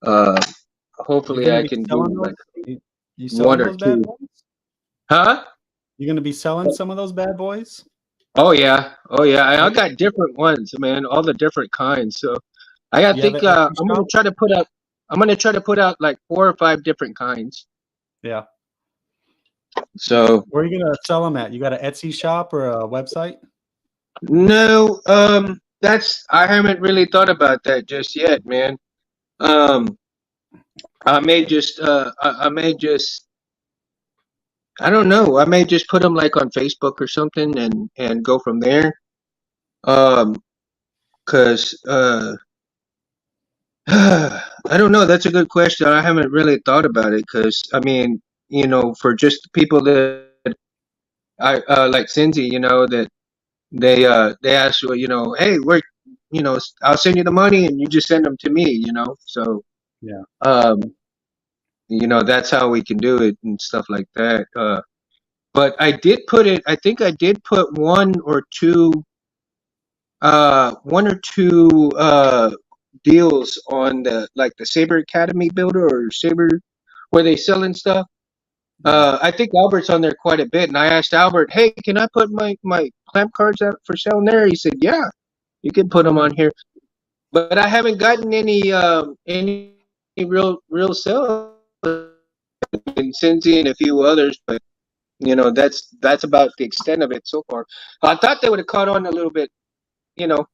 uh, You're hopefully gonna I be can selling do those? like You one selling or those bad two. boys? Huh? You're gonna be selling some of those bad boys? Oh yeah, oh yeah. I Okay. got different ones, man. All the different kinds. So Do you have an Etsy I'm gonna shop? try to put out. I'm gonna try to put out like 4 or 5 different kinds. Yeah. So Where are you gonna sell them at? You got an Etsy shop or a website? no, that's I haven't really thought about that just yet, man. Um, I may just I don't know. I may just put them like on Facebook or something and go from there. Um, cause I don't know. That's a good question. I haven't really thought about it. Cause I mean, you know, for just people that I like Cindy, you know, that they ask you, you know, hey, where, you know, I'll send you the money and you just send them to me, you know. So Yeah. um, you know, that's how we can do it and stuff like that. But I did put it. I think I did put one or two deals on the like the Saber Academy builder or Saber where they selling stuff. Yeah. I think Albert's on there quite a bit, and I asked Albert, "Hey, can I put my clamp cards out for sale in there?" He said, "Yeah, you can put them on Mm. here." But I haven't gotten any real sales in Cincy and a few others, but you know that's about the extent of it so far. I thought they would have caught on a little bit, you know,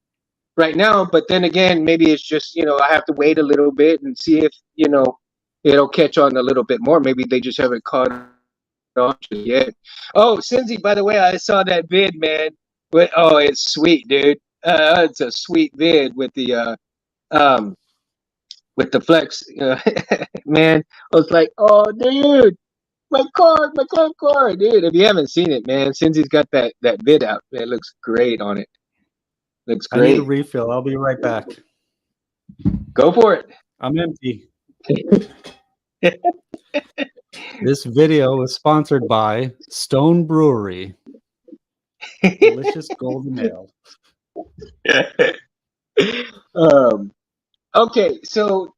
right now, but then again, maybe it's just you know I have to wait a little bit and see if you know it'll catch on a little bit more. Maybe they just haven't caught on just yet. Oh, Cindy, by the way, I saw that vid, man. Oh, it's sweet, dude. It's a sweet vid um with the flex. Man, I was like, oh, dude, my car, dude. If you haven't seen it, man, since he's got that vid out, it looks great on it. Looks I need a great. refill. I'll be right back. Go for it. I'm empty. This video is sponsored by Stone Brewery. Delicious golden ale. um, okay, so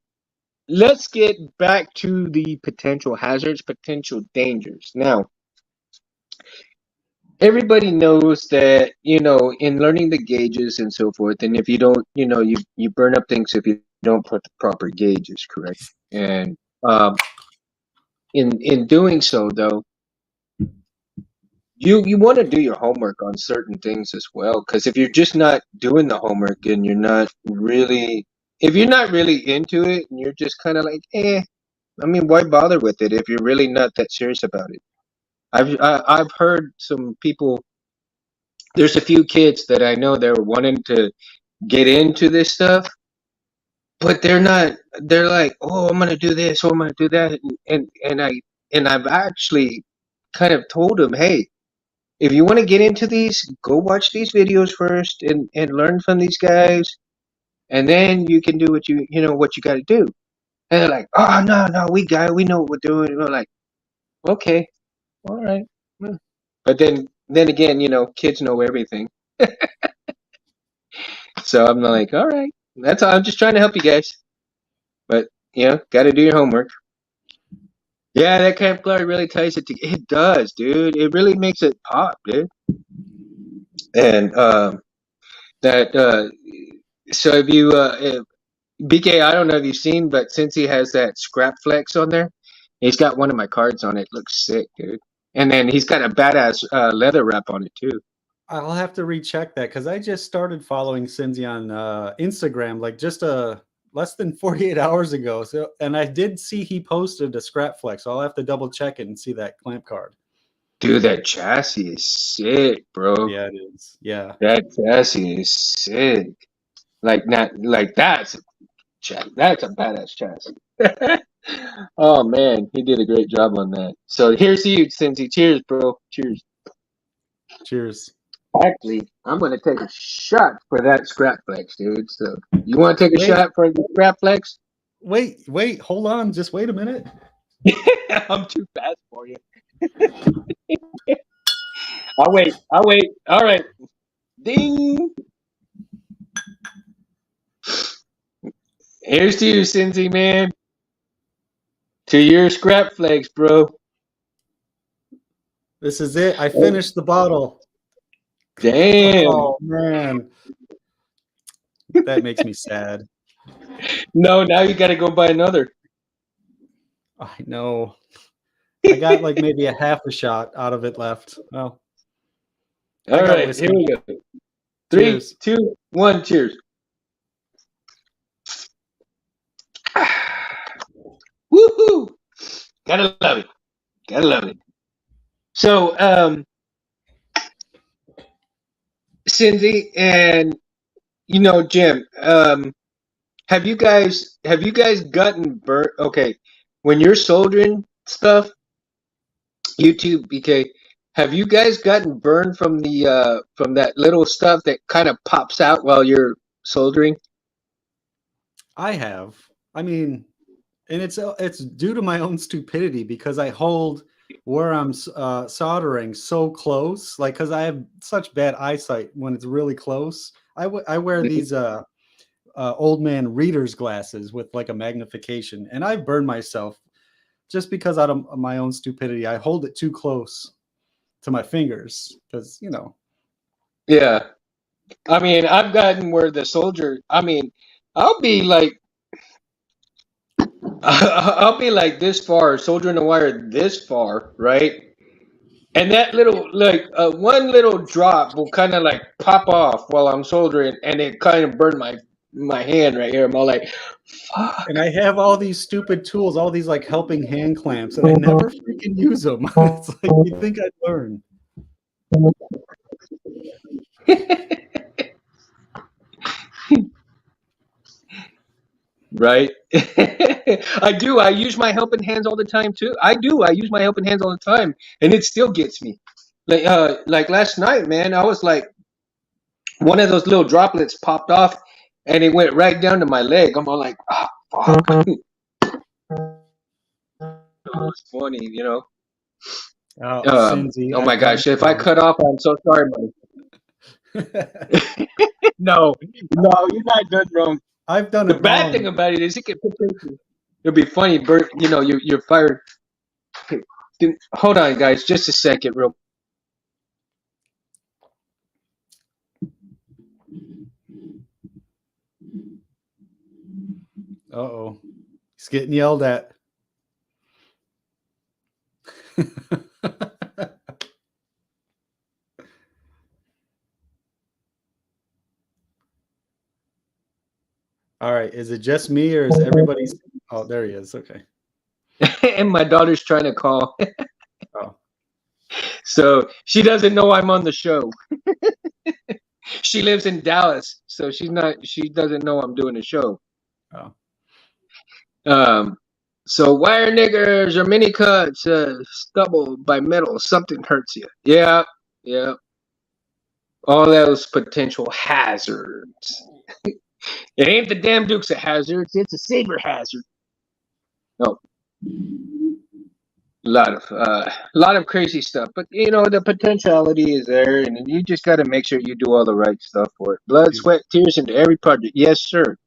let's get back to the potential hazards, potential dangers. Now, everybody knows that, in learning the gauges and so forth, and if you don't, you burn up things if you don't put the proper gauges, correct? And in doing so, though, you want to do your homework on certain things as well, because if you're just not doing the homework and if you're not really into it and you're just kind of like, I mean, why bother with it if you're really not that serious about it? I've heard some people. There's a few kids that I know they're wanting to get into this stuff, but they're not. They're like, oh, I'm gonna do this, or I'm gonna do that, and I've actually kind of told them, hey, if you want to get into these, go watch these videos first and learn from these guys, and then you can do what you got to do. And they're like, oh, no, we know what we're doing. And we're like, okay, all right. Hmm. But then again, kids know everything. So I'm like, all right, that's all. I'm just trying to help you guys. But got to do your homework. Yeah, that camp glory really ties it together. It does, dude. It really makes it pop, dude. And that so if you BK, I don't know if you've seen, but since he has that scrap flex on there, he's got one of my cards on it. Looks sick, dude. And then he's got a badass leather wrap on it too. I'll have to recheck that because I just started following Cindy on Instagram like just less than 48 hours ago. So, and I did see he posted a scrap flex. So I'll have to double check it and see that clamp card. Dude, that chassis is sick, bro. Yeah, it is. Yeah. That chassis is sick. Like not like that's a badass chassis. Oh man, he did a great job on that. So here's to you, Cincy. Cheers, bro. Cheers. Cheers. Actually, I'm gonna take a shot for that scrap flex, dude. So you want to take a Wait, shot for the scrap flex? wait, hold on. Just wait a minute. I'm too fast for you. I'll wait. I'll wait. All right. Ding. Here's to you, Cincy, man. To your scrap flex, bro. This is it. I finished the bottle. Damn. Oh man. That makes me sad. No, now you got to go buy another. I know. I got like maybe a half a shot out of it left. Well, All right, here we go. 3, Cheers. 2, 1, cheers. Woohoo! Gotta love it. Gotta love it. So, Cindy and Jim, have you guys gotten burnt? Okay, when you're soldering stuff, YouTube, BK, have you guys gotten burned from that little stuff that kind of pops out while you're soldering? I have. I mean, and it's due to my own stupidity because I hold where I'm soldering so close, like because I have such bad eyesight when it's really close. I wear these old man reader's glasses with like a magnification, and I've burned myself just because out of my own stupidity. I hold it too close to my fingers because Yeah. I mean, I've gotten where the soldier. I mean, I'll be like, I'll be like this far, soldering the wire this far, right? And that little, like, one little drop will kind of like pop off while I'm soldering, and it kind of burned my hand right here. I'm all like, fuck. and I have all these stupid tools, all these like helping hand clamps, and I never freaking use them. It's like you think I'd learn. right? I do. I use my helping hands all the time too. I do. I use my helping hands all the time, and it still gets me. Like last night, man, I was like, one of those little droplets popped off, and it went right down to my leg. I'm all like, ah, fuck. It's funny, you know. Oh, Shinzi, Oh my I've done gosh, it if I wrong. cut off, I'm so sorry, buddy. No, no, you're not done wrong. I've done The it bad thing wrong. about it is it could potentially, it'll be funny, Bert. You know, you're fired. Okay, hold on, guys, just a second, real. Uh-oh. He's getting yelled at. All right. Is it just me or is everybody? Oh, there he is. Okay. And my daughter's trying to call, Oh, so she doesn't know I'm on the show. She lives in Dallas, so she's not. She doesn't know I'm doing a show. oh. Um, so wire niggers or mini cuts, stubble by metal, something hurts you. Yeah, yeah. All those potential hazards. It ain't the damn Dukes of hazards. It's a Saber hazard. No, lot of crazy stuff. But you know the potentiality is there, and you just got to make sure you do all the right stuff for it. Blood, Dude. sweat, tears into every project. Yes, sir.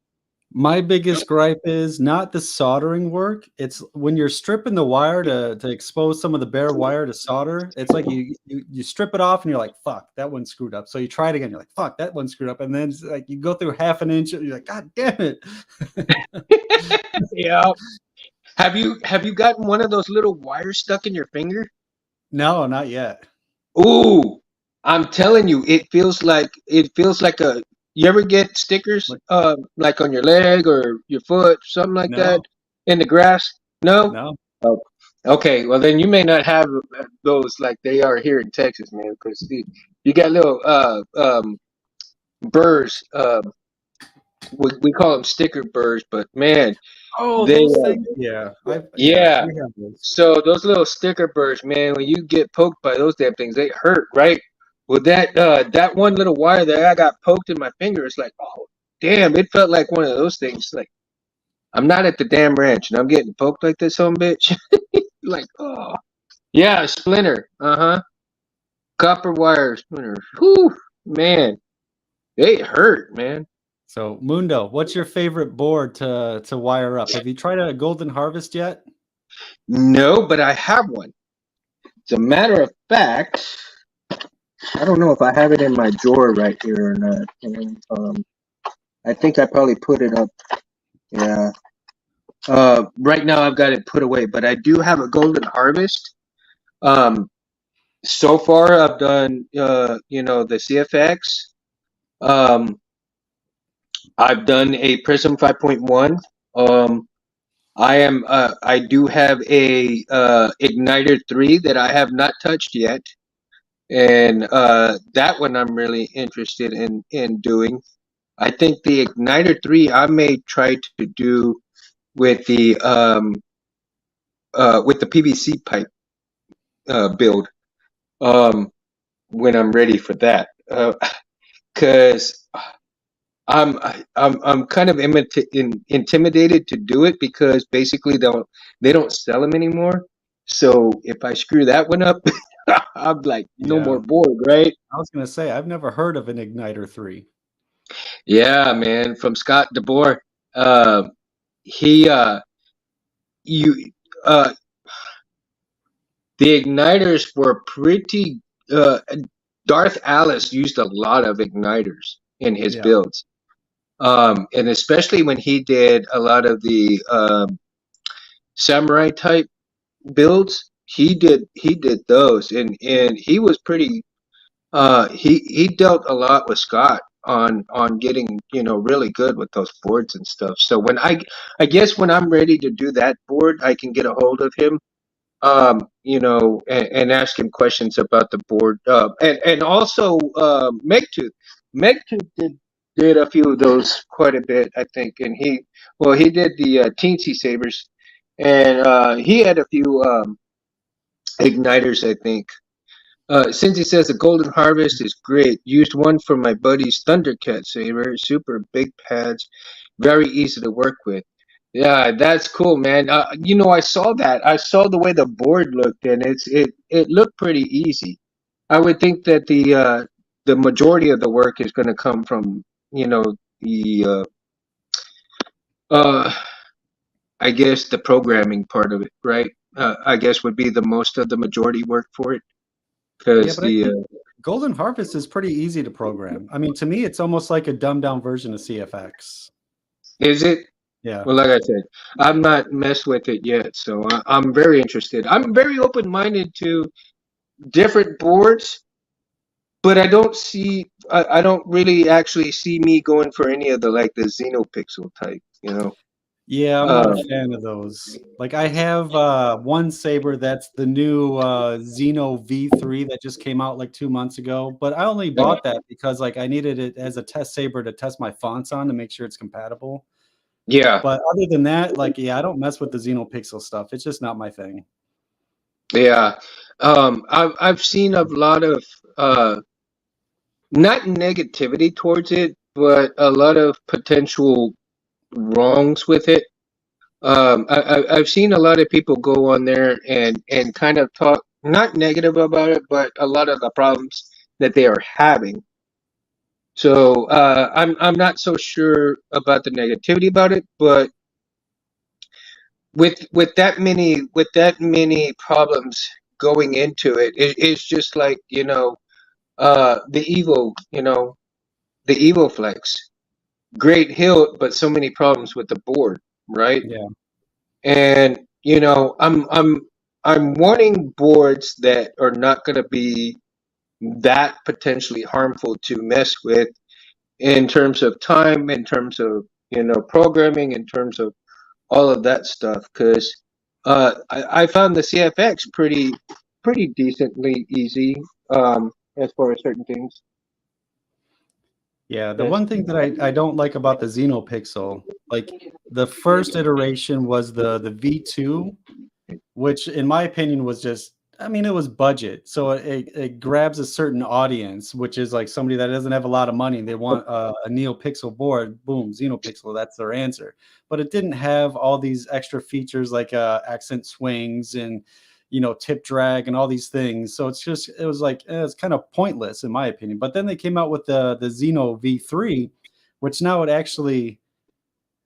My biggest gripe is not the soldering work. It's when you're stripping the wire to expose some of the bare wire to solder. It's like you strip it off and you're like, fuck, that one screwed up. So you try it again. You're like, fuck, that one screwed up. And then it's like you go through half an inch. And you're like, God damn it. Yeah. Have you gotten one of those little wires stuck in your finger? No, not yet. Ooh, I'm telling you, it feels like a. You ever get stickers, Like, like on your leg or your foot, something like that, no, in the grass? No. no. Oh, okay. Well, then you may not have those like they are here in Texas, man, because you got little burrs. We call them sticker burrs, but man, Oh, they those things. Yeah, yeah, yeah. we have those. So those little sticker burrs, man, when you get poked by those damn things, they hurt, right? Well, that one little wire that I got poked in my finger, it's like, oh, damn! It felt like one of those things. Like I'm not at the damn ranch, and I'm getting poked like this, son bitch. Like, oh, yeah, a splinter. Uh-huh. Copper wire splinter. Whew, man, they hurt, man. So, Mundo, what's your favorite board to wire up? Have you tried a Golden Harvest yet? No, but I have one. As a matter of fact, I don't know if I have it in my drawer right here or not. I think I probably put it up. Yeah. Right now I've got it put away, but I do have a golden harvest. Um, so far I've done, the CFX. Um, I've done a Prism 5.1. Um, I do have a Igniter 3 that I have not touched yet, and that one I'm really interested in doing. I think the Igniter 3 I may try to do with the PVC pipe build, um, when I'm ready for that. Because I'm kind of intimidated to do it because basically they don't sell them anymore. So if I screw that one up, I'm like no more Yeah, board, right? I was gonna say I've never heard of an Igniter 3. Yeah, man. From Scott DeBoer, uh, he you uh the igniters were pretty. Uh, Darth Alice used a lot of igniters in his Yeah, builds, and especially when he did a lot of the samurai type builds. He did those, and he was pretty. He dealt a lot with Scott on getting really good with those boards and stuff. So when I guess when I'm ready to do that board, I can get a hold of him, and ask him questions about the board. And also Megtooth. Megtooth did. did a few of those quite a bit, I think. And he did the teensy sabers, and he had a few igniters, I think. Since he says the Golden Harvest is great, used one for my buddy's Thundercat saber. Super big pads, very easy to work with. Yeah, that's cool, man. I saw that. I saw the way the board looked, and it looked pretty easy. I would think that the majority of the work is going to come from the uh, I guess the programming part of it, right? I guess would be the most of the majority work for it Yeah, because but I the think Golden Harvest is pretty easy to program. I mean, to me, it's almost like a dumbed down version of CFX. is it. Yeah. Well, like I said, I've not messed with it yet, so I'm very interested. I'm very open-minded to different boards, but I don't really actually see me going for any of the like the Xenopixel type, you know. Yeah, I'm not a Uh, fan of those. Like I have one saber that's the new Xeno V3 that just came out like 2 months ago, but I only yeah, bought that because like I needed it as a test saber to test my fonts on to make sure it's compatible. yeah, But other than that, like yeah, I don't mess with the Xenopixel stuff. It's just not my thing. yeah. I've seen a lot of not negativity towards it, but a lot of potential wrongs with it. I've seen a lot of people go on there and kind of talk not negative about it, but a lot of the problems that they are having. So I'm not so sure about the negativity about it, but with that many problems going into it's just like the Evo Flex, great hilt, but so many problems with the board, right? Yeah. And I'm wanting boards that are not going to be that potentially harmful to mess with in terms of time, in terms of programming, in terms of all of that stuff. Because I found the CFX pretty decently easy as far as certain things. Yeah, the Yes. one thing that I don't like about the Xenopixel, like the first iteration was the V2, which in my opinion was just, I mean, it was budget. So it grabs a certain audience, which is like somebody that doesn't have a lot of money. They want a NeoPixel board, boom, Xenopixel, that's their answer. But it didn't have all these extra features like accent swings and tip drag and all these things. So it was like it's kind of pointless in my opinion. But then they came out with the Xeno V3, which now it actually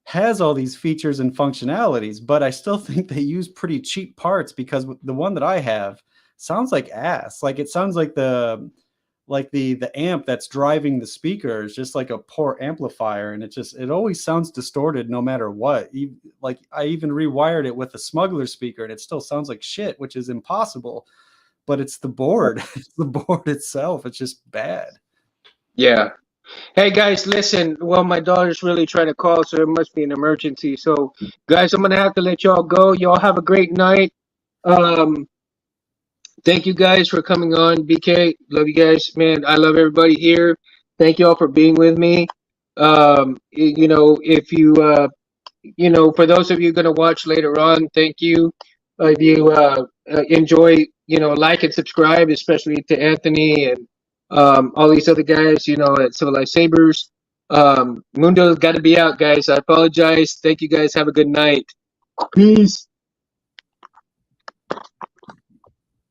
has all these features and functionalities, but I still think they use pretty cheap parts because the one that I have sounds like ass. Like it sounds like the amp that's driving the speaker is just like a poor amplifier, and it always sounds distorted no matter what. Like I even rewired it with a smuggler speaker, and it still sounds like shit, which is impossible. But it's the board, it's the board itself. It's just bad. Yeah. Hey guys, listen. Well, my daughter's really trying to call, so it must be an emergency. So, guys, I'm gonna have to let y'all go. Y'all have a great night. Um, Thank you guys for coming on. BK, love you guys, man. I love everybody here. Thank y'all for being with me. If for those of you going to watch later on, thank you. If you enjoy, like and subscribe, especially to Anthony and all these other guys, at Civilized Sabers. Mundo's got to be out, guys. I apologize. Thank you guys. Have a good night. Peace.